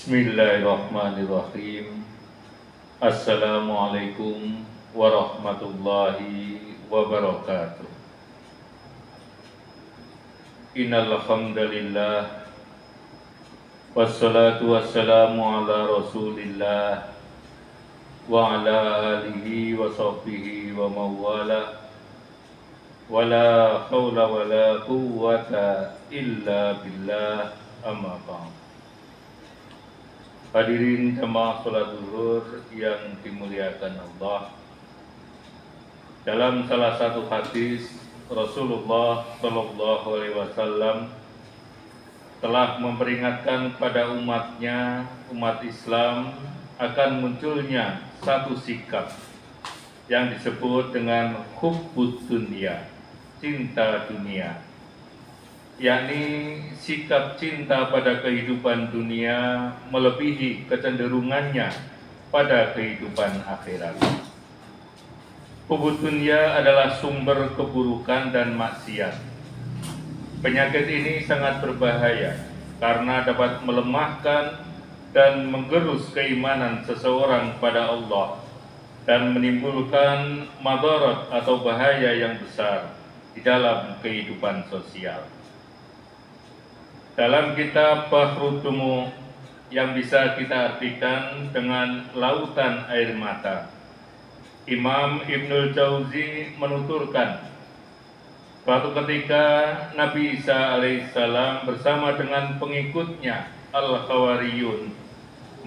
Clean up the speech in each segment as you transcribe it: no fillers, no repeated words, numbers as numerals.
Bismillahirrahmanirrahim. Assalamualaikum warahmatullahi wabarakatuh. Innal hamdalillah wassalatu wassalamu ala Rasulillah wa ala alihi wa sahbihi wa mawala wala haula wala quwwata illa billah, amma ba'd. Hadirin jamaah salat zuhur yang dimuliakan Allah. Dalam salah satu hadis, Rasulullah Shallallahu Alaihi Wasallam telah memperingatkan pada umatnya, umat Islam, akan munculnya satu sikap yang disebut dengan hubbud dunia, cinta dunia, yakni sikap cinta pada kehidupan dunia melebihi kecenderungannya pada kehidupan akhirat. Hubbud dunia adalah sumber keburukan dan maksiat. Penyakit ini sangat berbahaya karena dapat melemahkan dan menggerus keimanan seseorang pada Allah dan menimbulkan madarat atau bahaya yang besar di dalam kehidupan sosial. Dalam kitab Bahrud Dumu yang bisa kita artikan dengan lautan air mata, Imam Ibnul Jauzi menuturkan, suatu ketika Nabi Isa alaihissalam bersama dengan pengikutnya Al-Khawariyun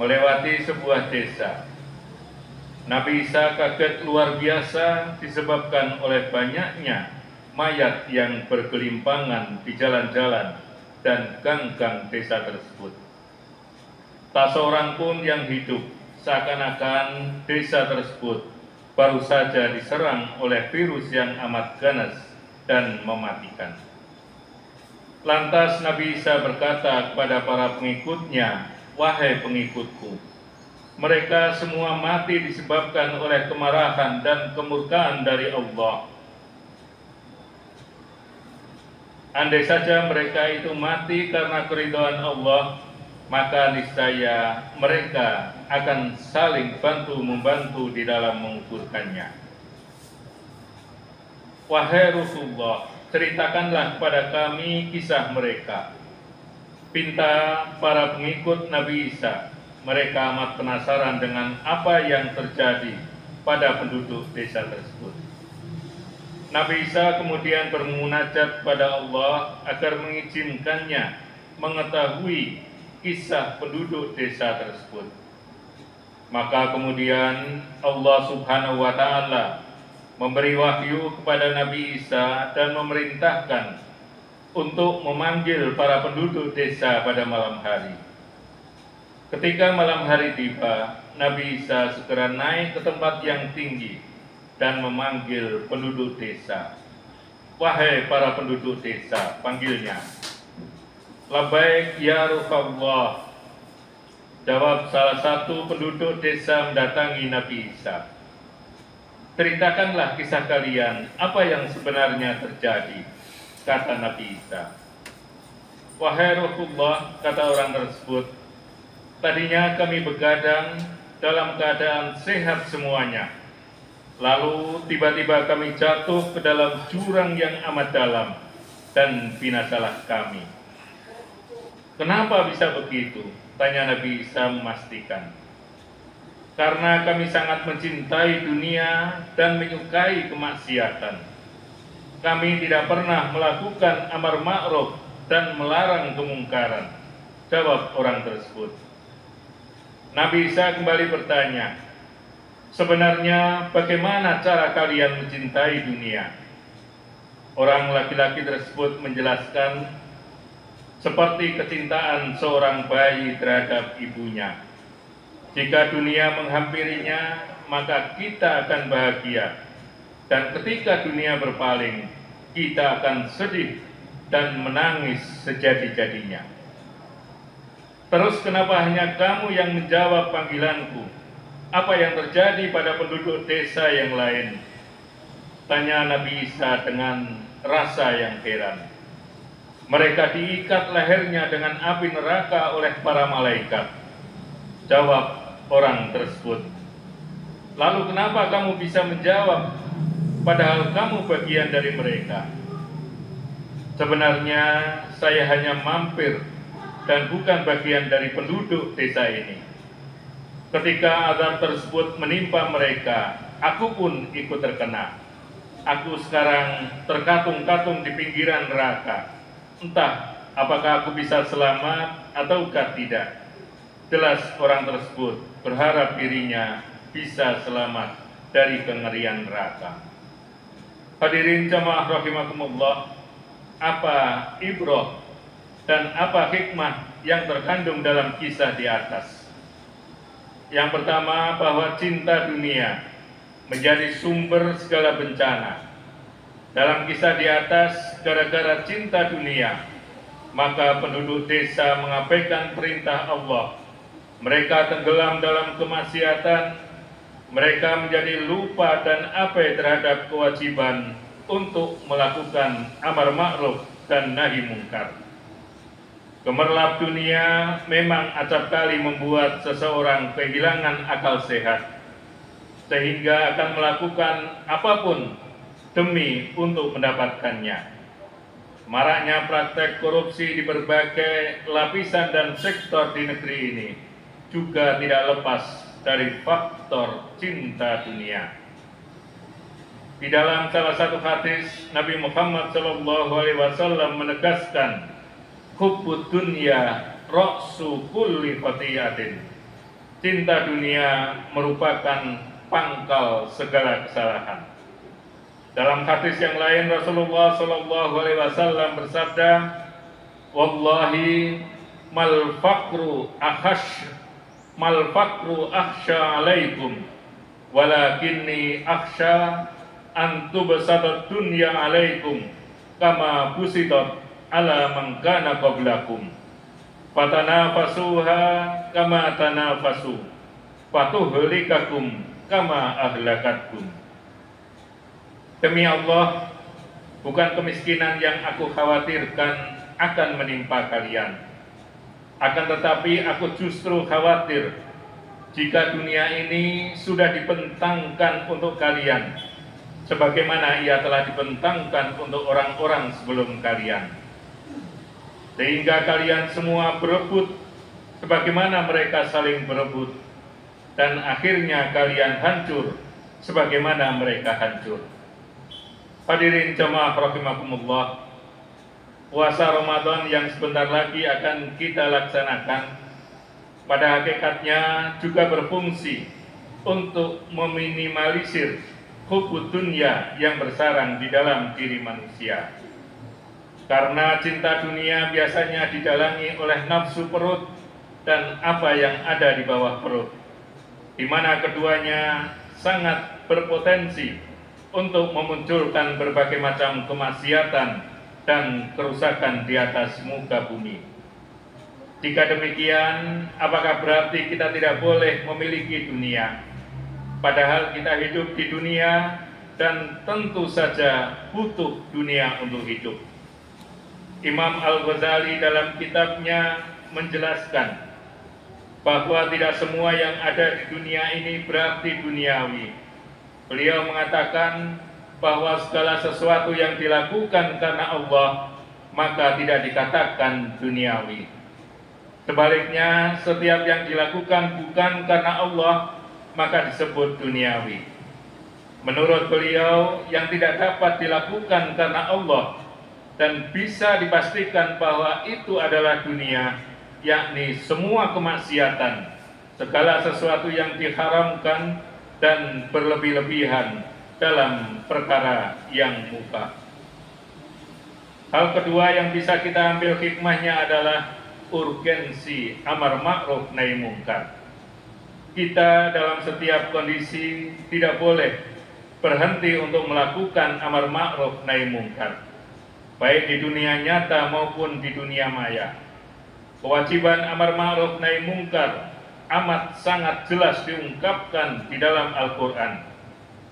melewati sebuah desa. Nabi Isa kaget luar biasa disebabkan oleh banyaknya mayat yang bergelimpangan di jalan-jalan dan gang-gang desa tersebut. Tak seorang pun yang hidup, seakan-akan desa tersebut baru saja diserang oleh virus yang amat ganas dan mematikan. Lantas Nabi Isa berkata kepada para pengikutnya, "Wahai pengikutku, mereka semua mati disebabkan oleh kemarahan dan kemurkaan dari Allah. Andai saja mereka itu mati karena keridhaan Allah, maka niscaya mereka akan saling bantu-membantu di dalam menguburkannya. Wahai Rasulullah, ceritakanlah kepada kami kisah mereka." Pinta para pengikut Nabi Isa. Mereka amat penasaran dengan apa yang terjadi pada penduduk desa tersebut. Nabi Isa kemudian bermunajat kepada Allah agar mengizinkannya mengetahui kisah penduduk desa tersebut. Maka kemudian Allah Subhanahu wa Ta'ala memberi wahyu kepada Nabi Isa dan memerintahkan untuk memanggil para penduduk desa pada malam hari. Ketika malam hari tiba, Nabi Isa segera naik ke tempat yang tinggi dan memanggil penduduk desa. "Wahai para penduduk desa," panggilnya. "Labbaik ya Rasulullah," jawab salah satu penduduk desa mendatangi Nabi Isa. "Ceritakanlah kisah kalian, apa yang sebenarnya terjadi," kata Nabi Isa. "Wahai Rasulullah," kata orang tersebut, "tadinya kami begadang dalam keadaan sehat semuanya. Lalu tiba-tiba kami jatuh ke dalam jurang yang amat dalam dan binasalah kami." "Kenapa bisa begitu?" tanya Nabi Isa memastikan. "Karena kami sangat mencintai dunia dan menyukai kemaksiatan. Kami tidak pernah melakukan amar ma'ruf dan melarang kemungkaran," jawab orang tersebut. Nabi Isa kembali bertanya, "Sebenarnya bagaimana cara kalian mencintai dunia?" Orang laki-laki tersebut menjelaskan, "Seperti kecintaan seorang bayi terhadap ibunya. Jika dunia menghampirinya, maka kita akan bahagia. Dan ketika dunia berpaling, kita akan sedih dan menangis sejadi-jadinya." "Terus kenapa hanya kamu yang menjawab panggilanku? Apa yang terjadi pada penduduk desa yang lain?" tanya Nabi Isa dengan rasa yang heran. "Mereka diikat lehernya dengan api neraka oleh para malaikat, Jawab orang tersebut, "Lalu kenapa kamu bisa menjawab, padahal kamu bagian dari mereka?" "Sebenarnya saya hanya mampir dan bukan bagian dari penduduk desa ini. Ketika azab tersebut menimpa mereka, aku pun ikut terkena. Aku sekarang terkatung-katung di pinggiran neraka. Entah apakah aku bisa selamat ataukah tidak." Jelas orang tersebut berharap dirinya bisa selamat dari kengerian neraka. Hadirin jamaah rahimakumullah, apa ibrah dan apa hikmah yang terkandung dalam kisah di atas? Yang pertama, bahwa cinta dunia menjadi sumber segala bencana. Dalam kisah di atas, gara-gara cinta dunia, maka penduduk desa mengabaikan perintah Allah. Mereka tenggelam dalam kemaksiatan, mereka menjadi lupa dan abai terhadap kewajiban untuk melakukan amar ma'ruf dan nahi mungkar. Gemerlap dunia memang acap kali membuat seseorang kehilangan akal sehat, sehingga akan melakukan apapun demi untuk mendapatkannya. Maraknya praktek korupsi di berbagai lapisan dan sektor di negeri ini juga tidak lepas dari faktor cinta dunia. Di dalam salah satu hadis, Nabi Muhammad SAW menegaskan, "Hubbud dunya ra'su kulli khati'atin." Cinta dunia merupakan pangkal segala kesalahan. Dalam hadis yang lain, Rasulullah SAW bersabda, "Wallahi mal faqru akhsha alaikum, walakinni akhsha an tubsatat dunya alaikum kama busitat ala man kana qablakum, fatanafasuha kama tanafasu, fatuhlikakum kama ahlakatkum." Demi Allah, bukan kemiskinan yang aku khawatirkan akan menimpa kalian. Akan tetapi aku justru khawatir jika dunia ini sudah dibentangkan untuk kalian, sebagaimana ia telah dibentangkan untuk orang-orang sebelum kalian, sehingga kalian semua berebut sebagaimana mereka saling berebut, dan akhirnya kalian hancur sebagaimana mereka hancur. Hadirin jamaah rahimakumullah, puasa Ramadan yang sebentar lagi akan kita laksanakan pada hakikatnya juga berfungsi untuk meminimalisir hubbud dunya yang bersarang di dalam diri manusia. Karena cinta dunia biasanya didalangi oleh nafsu perut dan apa yang ada di bawah perut, di mana keduanya sangat berpotensi untuk memunculkan berbagai macam kemaksiatan dan kerusakan di atas muka bumi. Jika demikian, apakah berarti kita tidak boleh memiliki dunia? Padahal kita hidup di dunia dan tentu saja butuh dunia untuk hidup. Imam Al-Ghazali dalam kitabnya menjelaskan bahwa tidak semua yang ada di dunia ini berarti duniawi. Beliau mengatakan bahwa segala sesuatu yang dilakukan karena Allah maka tidak dikatakan duniawi. Sebaliknya, setiap yang dilakukan bukan karena Allah maka disebut duniawi. Menurut beliau, yang tidak dapat dilakukan karena Allah dan bisa dipastikan bahwa itu adalah dunia, yakni semua kemaksiatan, segala sesuatu yang diharamkan dan berlebih-lebihan dalam perkara yang mubah. Hal kedua yang bisa kita ambil hikmahnya adalah urgensi amar ma'ruf nahi mungkar. Kita dalam setiap kondisi tidak boleh berhenti untuk melakukan amar ma'ruf nahi mungkar, baik di dunia nyata maupun di dunia maya. Kewajiban amar ma'ruf nahi mungkar amat sangat jelas diungkapkan di dalam Al-Quran.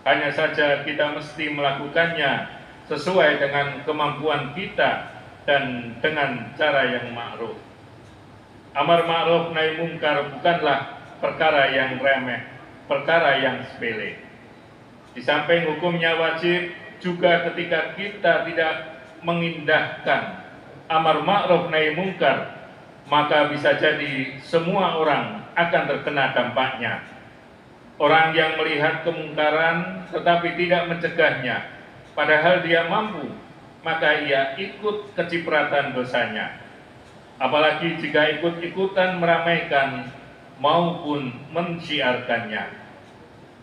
Hanya saja kita mesti melakukannya sesuai dengan kemampuan kita dan dengan cara yang ma'ruf. Amar ma'ruf nahi mungkar bukanlah perkara yang remeh, perkara yang sepele. Di samping hukumnya wajib, juga ketika kita tidak mengindahkan amar ma'ruf nahi mungkar, maka bisa jadi semua orang akan terkena dampaknya. Orang yang melihat kemungkaran tetapi tidak mencegahnya, padahal dia mampu, maka ia ikut kecipratan dosanya. Apalagi jika ikut-ikutan meramaikan maupun mensiarkannya.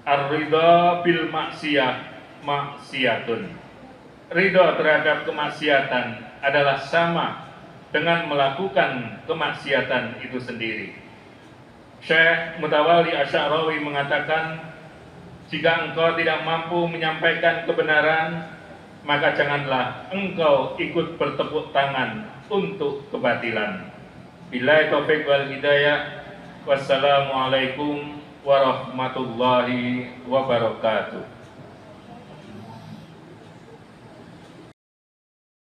Ar-ridha bil maksiyah maksiyatun. Ridha terhadap kemaksiatan adalah sama dengan melakukan kemaksiatan itu sendiri. Syekh Mutawalli Asy'arawi mengatakan, jika engkau tidak mampu menyampaikan kebenaran, maka janganlah engkau ikut bertepuk tangan untuk kebatilan. Billahi taufiq wal hidayah. Wassalamualaikum warahmatullahi wabarakatuh.